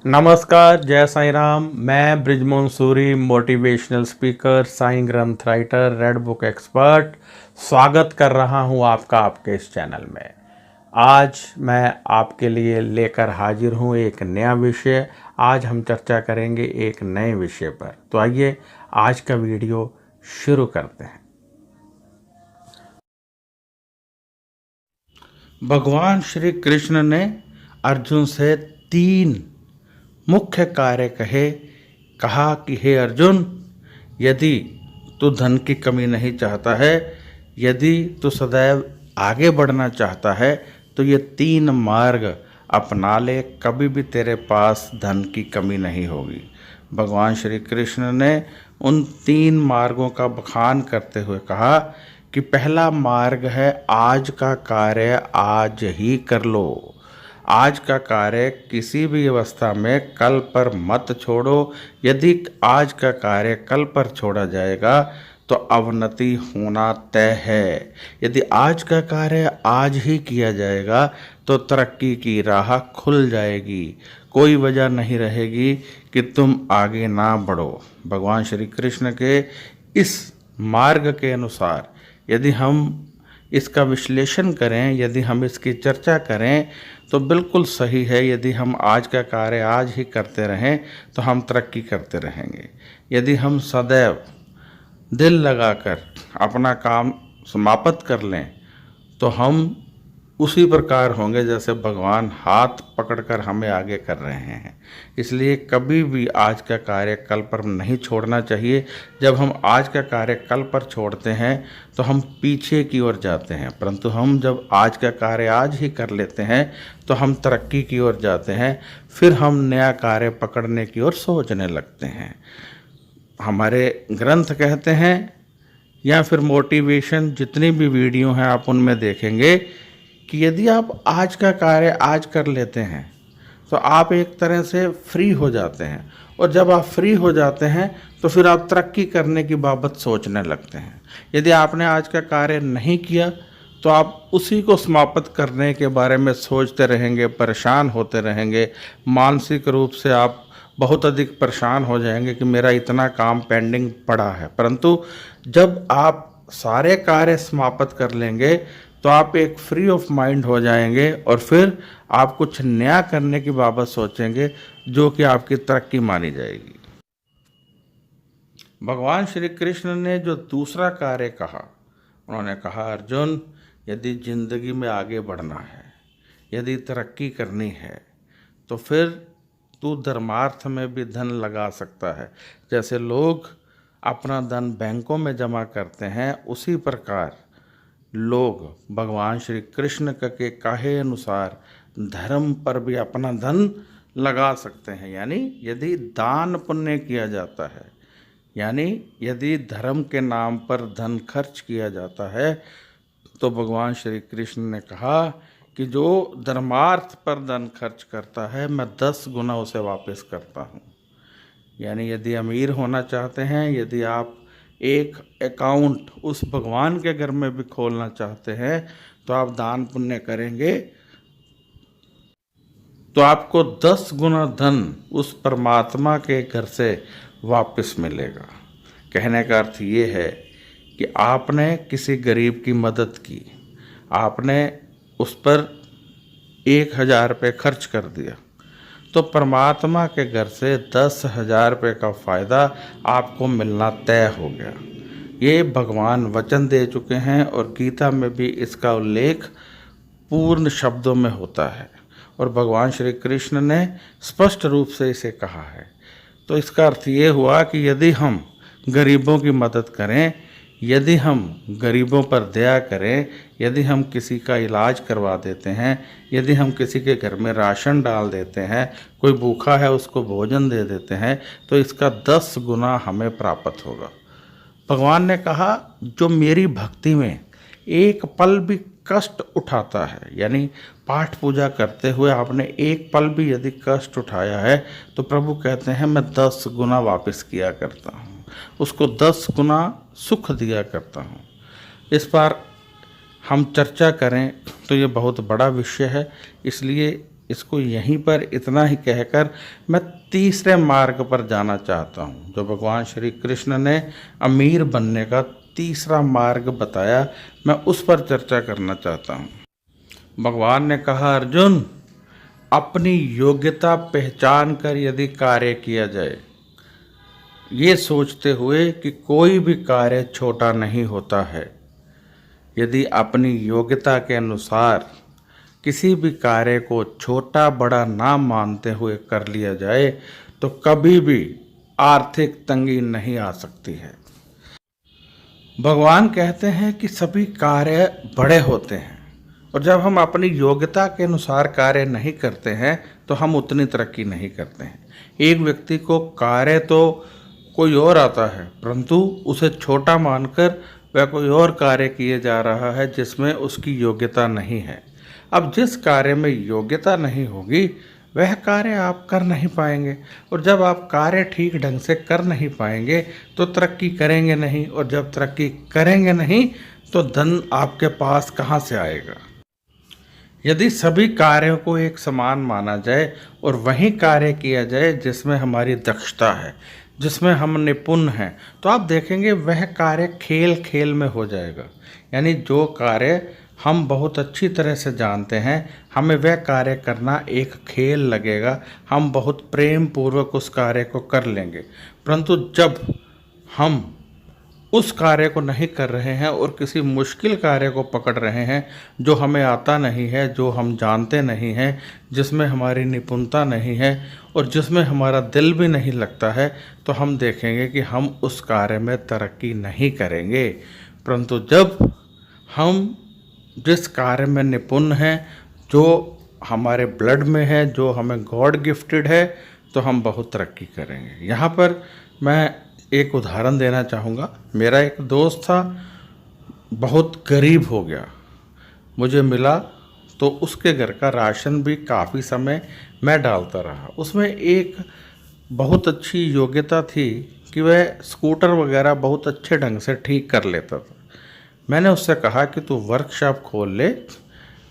नमस्कार, जय साईं राम। मैं ब्रिजमोहन सूरी, मोटिवेशनल स्पीकर, साईं ग्रंथ राइटर, रेड बुक एक्सपर्ट, स्वागत कर रहा हूं आपका आपके इस चैनल में। आज मैं आपके लिए लेकर हाजिर हूं एक नया विषय। आज हम चर्चा करेंगे एक नए विषय पर। तो आइए आज का वीडियो शुरू करते हैं। भगवान श्री कृष्ण ने अर्जुन से 3 मुख्य कार्य कहा कि हे अर्जुन, यदि तू धन की कमी नहीं चाहता है, यदि तू सदैव आगे बढ़ना चाहता है, तो ये 3 मार्ग अपना ले, कभी भी तेरे पास धन की कमी नहीं होगी। भगवान श्री कृष्ण ने उन 3 मार्गों का बखान करते हुए कहा कि पहला मार्ग है आज का कार्य आज ही कर लो। आज का कार्य किसी भी अवस्था में कल पर मत छोड़ो। यदि आज का कार्य कल पर छोड़ा जाएगा तो अवनति होना तय है। यदि आज का कार्य आज ही किया जाएगा तो तरक्की की राह खुल जाएगी। कोई वजह नहीं रहेगी कि तुम आगे ना बढ़ो। भगवान श्री कृष्ण के इस मार्ग के अनुसार यदि हम इसका विश्लेषण करें, यदि हम इसकी चर्चा करें तो बिल्कुल सही है। यदि हम आज का कार्य आज ही करते रहें तो हम तरक्की करते रहेंगे। यदि हम सदैव दिल लगाकर अपना काम समाप्त कर लें तो हम उसी प्रकार होंगे जैसे भगवान हाथ पकड़कर हमें आगे कर रहे हैं। इसलिए कभी भी आज का कार्य कल पर नहीं छोड़ना चाहिए। जब हम आज का कार्य कल पर छोड़ते हैं तो हम पीछे की ओर जाते हैं, परंतु हम जब आज का कार्य आज ही कर लेते हैं तो हम तरक्की की ओर जाते हैं। फिर हम नया कार्य पकड़ने की ओर सोचने लगते हैं। हमारे ग्रंथ कहते हैं या फिर मोटिवेशन जितनी भी वीडियो हैं आप उनमें देखेंगे कि यदि आप आज का कार्य आज कर लेते हैं तो आप एक तरह से फ्री हो जाते हैं, और जब आप फ्री हो जाते हैं तो फिर आप तरक्की करने की बाबत सोचने लगते हैं। यदि आपने आज का कार्य नहीं किया तो आप उसी को समाप्त करने के बारे में सोचते रहेंगे, परेशान होते रहेंगे। मानसिक रूप से आप बहुत अधिक परेशान हो जाएंगे कि मेरा इतना काम पेंडिंग पड़ा है। परंतु जब आप सारे कार्य समाप्त कर लेंगे तो आप एक फ्री ऑफ माइंड हो जाएंगे और फिर आप कुछ नया करने की बाबत सोचेंगे जो कि आपकी तरक्की मानी जाएगी। भगवान श्री कृष्ण ने जो दूसरा कार्य कहा, उन्होंने कहा अर्जुन, यदि जिंदगी में आगे बढ़ना है, यदि तरक्की करनी है तो फिर तू धर्मार्थ में भी धन लगा सकता है। जैसे लोग अपना धन बैंकों में जमा करते हैं, उसी प्रकार लोग भगवान श्री कृष्ण के कहे अनुसार धर्म पर भी अपना धन लगा सकते हैं। यानी यदि दान पुण्य किया जाता है, यानी यदि धर्म के नाम पर धन खर्च किया जाता है, तो भगवान श्री कृष्ण ने कहा कि जो धर्मार्थ पर धन खर्च करता है मैं 10 गुना उसे वापस करता हूँ। यानी यदि अमीर होना चाहते हैं, यदि आप एक अकाउंट उस भगवान के घर में भी खोलना चाहते हैं तो आप दान पुण्य करेंगे तो आपको 10 गुना धन उस परमात्मा के घर से वापस मिलेगा। कहने का अर्थ ये है कि आपने किसी गरीब की मदद की, आपने उस पर 1000 रुपये खर्च कर दिया तो परमात्मा के घर से 10,000 रुपये का फ़ायदा आपको मिलना तय हो गया। ये भगवान वचन दे चुके हैं और गीता में भी इसका उल्लेख पूर्ण शब्दों में होता है और भगवान श्री कृष्ण ने स्पष्ट रूप से इसे कहा है। तो इसका अर्थ ये हुआ कि यदि हम गरीबों की मदद करें, यदि हम गरीबों पर दया करें, यदि हम किसी का इलाज करवा देते हैं, यदि हम किसी के घर में राशन डाल देते हैं, कोई भूखा है उसको भोजन दे देते हैं, तो इसका 10 गुना हमें प्राप्त होगा। भगवान ने कहा जो मेरी भक्ति में एक पल भी कष्ट उठाता है, यानी पाठ पूजा करते हुए आपने एक पल भी यदि कष्ट उठाया है तो प्रभु कहते हैं मैं 10 गुना वापस किया करता हूँ, उसको 10 गुना सुख दिया करता हूँ। इस पर हम चर्चा करें तो ये बहुत बड़ा विषय है, इसलिए इसको यहीं पर इतना ही कहकर मैं तीसरे मार्ग पर जाना चाहता हूँ, जो भगवान श्री कृष्ण ने अमीर बनने का तीसरा मार्ग बताया, मैं उस पर चर्चा करना चाहता हूँ। भगवान ने कहा, अर्जुन, अपनी योग्यता पहचान कर यदि कार्य किया जाए, ये सोचते हुए कि कोई भी कार्य छोटा नहीं होता है, यदि अपनी योग्यता के अनुसार किसी भी कार्य को छोटा बड़ा ना मानते हुए कर लिया जाए तो कभी भी आर्थिक तंगी नहीं आ सकती है। भगवान कहते हैं कि सभी कार्य बड़े होते हैं, और जब हम अपनी योग्यता के अनुसार कार्य नहीं करते हैं तो हम उतनी तरक्की नहीं करते हैं। एक व्यक्ति को कार्य तो कोई और आता है, परंतु उसे छोटा मानकर वह कोई और कार्य किए जा रहा है जिसमें उसकी योग्यता नहीं है। अब जिस कार्य में योग्यता नहीं होगी वह कार्य आप कर नहीं पाएंगे, और जब आप कार्य ठीक ढंग से कर नहीं पाएंगे तो तरक्की करेंगे नहीं, और जब तरक्की करेंगे नहीं तो धन आपके पास कहाँ से आएगा। यदि सभी कार्यों को एक समान माना जाए और वही कार्य किया जाए जिसमें हमारी दक्षता है, जिसमें हम निपुण हैं, तो आप देखेंगे वह कार्य खेल खेल में हो जाएगा। यानी जो कार्य हम बहुत अच्छी तरह से जानते हैं, हमें वह कार्य करना एक खेल लगेगा, हम बहुत प्रेम पूर्वक उस कार्य को कर लेंगे। परंतु जब हम उस कार्य को नहीं कर रहे हैं और किसी मुश्किल कार्य को पकड़ रहे हैं जो हमें आता नहीं है, जो हम जानते नहीं हैं, जिसमें हमारी निपुणता नहीं है और जिसमें हमारा दिल भी नहीं लगता है, तो हम देखेंगे कि हम उस कार्य में तरक्की नहीं करेंगे। परंतु जब हम जिस कार्य में निपुण हैं, जो हमारे ब्लड में है, जो हमें गॉड गिफ्टेड है, तो हम बहुत तरक्की करेंगे। यहाँ पर मैं एक उदाहरण देना चाहूँगा। मेरा एक दोस्त था, बहुत गरीब हो गया, मुझे मिला तो उसके घर का राशन भी काफ़ी समय मैं डालता रहा। उसमें एक बहुत अच्छी योग्यता थी कि वह स्कूटर वगैरह बहुत अच्छे ढंग से ठीक कर लेता था। मैंने उससे कहा कि तू वर्कशॉप खोल ले,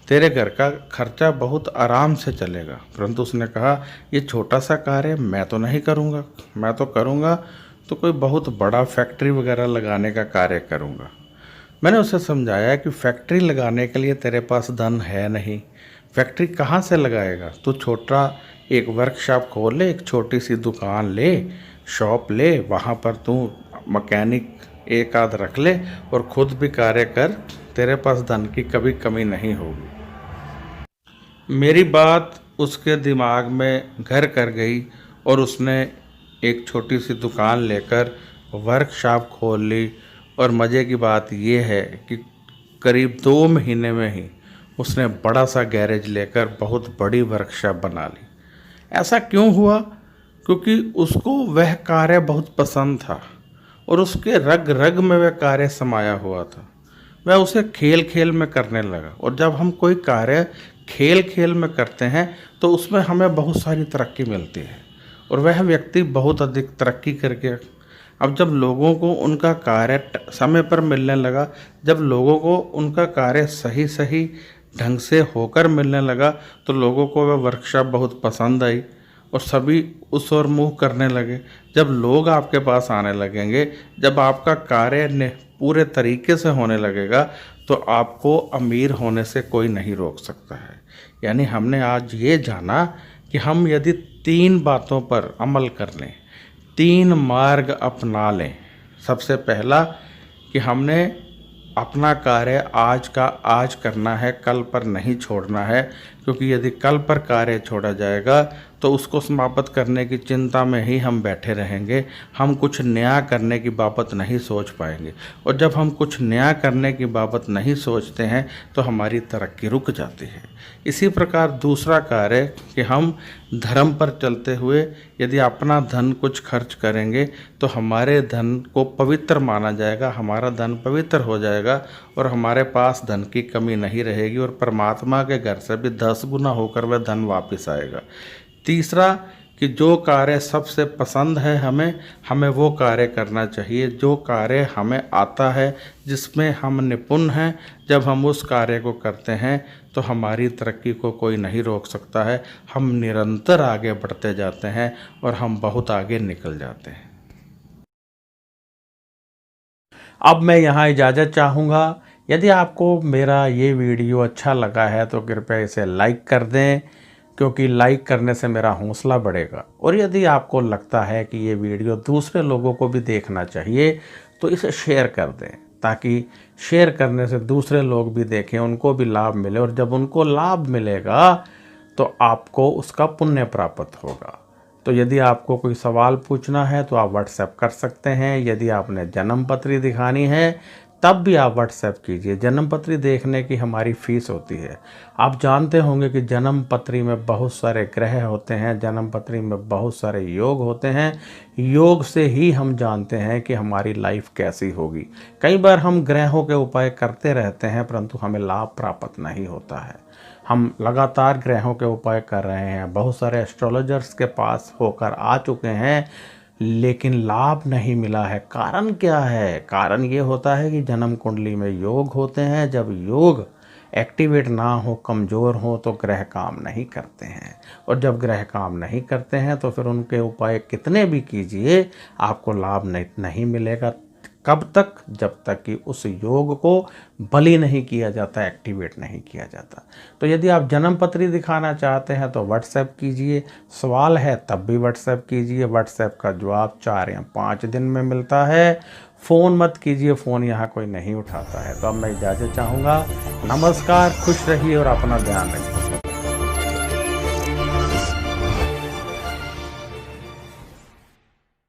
तेरे घर का खर्चा बहुत आराम से चलेगा। परंतु उसने कहा, ये छोटा सा कार्य मैं तो नहीं करूँगा, मैं तो करूँगा तो कोई बहुत बड़ा फैक्ट्री वगैरह लगाने का कार्य करूँगा। मैंने उसे समझाया कि फैक्ट्री लगाने के लिए तेरे पास धन है नहीं, फैक्ट्री कहाँ से लगाएगा, तू छोटा एक वर्कशॉप खोल ले, एक छोटी सी दुकान ले, शॉप ले, वहाँ पर तू मैकेनिक एक आध रख ले और खुद भी कार्य कर, तेरे पास धन की कभी कमी नहीं होगी। मेरी बात उसके दिमाग में घर कर गई और उसने एक छोटी सी दुकान लेकर वर्कशॉप खोल ली। और मज़े की बात यह है कि करीब 2 महीने में ही उसने बड़ा सा गैरेज लेकर बहुत बड़ी वर्कशॉप बना ली। ऐसा क्यों हुआ? क्योंकि उसको वह कार्य बहुत पसंद था और उसके रग रग में वह कार्य समाया हुआ था। वह उसे खेल खेल में करने लगा, और जब हम कोई कार्य खेल खेल में करते हैं तो उसमें हमें बहुत सारी तरक्की मिलती है, और वह व्यक्ति बहुत अधिक तरक्की करके, अब जब लोगों को उनका कार्य समय पर मिलने लगा, जब लोगों को उनका कार्य सही सही ढंग से होकर मिलने लगा, तो लोगों को वह वर्कशॉप बहुत पसंद आई और सभी उस ओर मुँह करने लगे। जब लोग आपके पास आने लगेंगे, जब आपका कार्य पूरे तरीके से होने लगेगा, तो आपको अमीर होने से कोई नहीं रोक सकता है। यानी हमने आज ये जाना कि हम यदि 3 बातों पर अमल कर लें, 3 मार्ग अपना लें। सबसे पहला कि हमने अपना कार्य आज का आज करना है, कल पर नहीं छोड़ना है, क्योंकि यदि कल पर कार्य छोड़ा जाएगा तो उसको समाप्त करने की चिंता में ही हम बैठे रहेंगे, हम कुछ नया करने की बाबत नहीं सोच पाएंगे। और जब हम कुछ नया करने की बाबत नहीं सोचते हैं तो हमारी तरक्की रुक जाती है। इसी प्रकार दूसरा कार्य कि हम धर्म पर चलते हुए यदि अपना धन कुछ खर्च करेंगे तो हमारे धन को पवित्र माना जाएगा, हमारा धन पवित्र हो जाएगा और हमारे पास धन की कमी नहीं रहेगी, और परमात्मा के घर से भी 10 गुना होकर वह धन वापस आएगा। तीसरा कि जो कार्य सबसे पसंद है हमें वो कार्य करना चाहिए। जो कार्य हमें आता है, जिसमें हम निपुण हैं, जब हम उस कार्य को करते हैं तो हमारी तरक्की को कोई नहीं रोक सकता है। हम निरंतर आगे बढ़ते जाते हैं और हम बहुत आगे निकल जाते हैं। अब मैं यहाँ इजाज़त चाहूँगा। यदि आपको मेरा ये वीडियो अच्छा लगा है तो कृपया इसे लाइक कर दें, क्योंकि लाइक करने से मेरा हौसला बढ़ेगा। और यदि आपको लगता है कि ये वीडियो दूसरे लोगों को भी देखना चाहिए तो इसे शेयर कर दें, ताकि शेयर करने से दूसरे लोग भी देखें, उनको भी लाभ मिले। और जब उनको लाभ मिलेगा तो आपको उसका पुण्य प्राप्त होगा। तो यदि आपको कोई सवाल पूछना है तो आप व्हाट्सएप कर सकते हैं। यदि आपने जन्म पत्री दिखानी है तब भी आप व्हाट्सएप कीजिए। जन्म पत्री देखने की हमारी फ़ीस होती है। आप जानते होंगे कि जन्म पत्री में बहुत सारे ग्रह होते हैं, जन्म पत्री में बहुत सारे योग होते हैं। योग से ही हम जानते हैं कि हमारी लाइफ कैसी होगी। कई बार हम ग्रहों के उपाय करते रहते हैं परंतु हमें लाभ प्राप्त नहीं होता है। हम लगातार ग्रहों के उपाय कर रहे हैं, बहुत सारे एस्ट्रोलॉजर्स के पास होकर आ चुके हैं, लेकिन लाभ नहीं मिला है। कारण क्या है? कारण ये होता है कि जन्म कुंडली में योग होते हैं। जब योग एक्टिवेट ना हो, कमज़ोर हो, तो ग्रह काम नहीं करते हैं। और जब ग्रह काम नहीं करते हैं तो फिर उनके उपाय कितने भी कीजिए आपको लाभ नहीं मिलेगा। कब तक? जब तक कि उस योग को बलि नहीं किया जाता, एक्टिवेट नहीं किया जाता। तो यदि आप जन्म पत्री दिखाना चाहते हैं तो व्हाट्सएप कीजिए। सवाल है तब भी व्हाट्सएप कीजिए। व्हाट्सएप का जवाब 4 या 5 दिन में मिलता है। फ़ोन मत कीजिए, फ़ोन यहाँ कोई नहीं उठाता है। तो अब मैं इजाज़त चाहूँगा। नमस्कार, खुश रहिए और अपना ध्यान रखिए।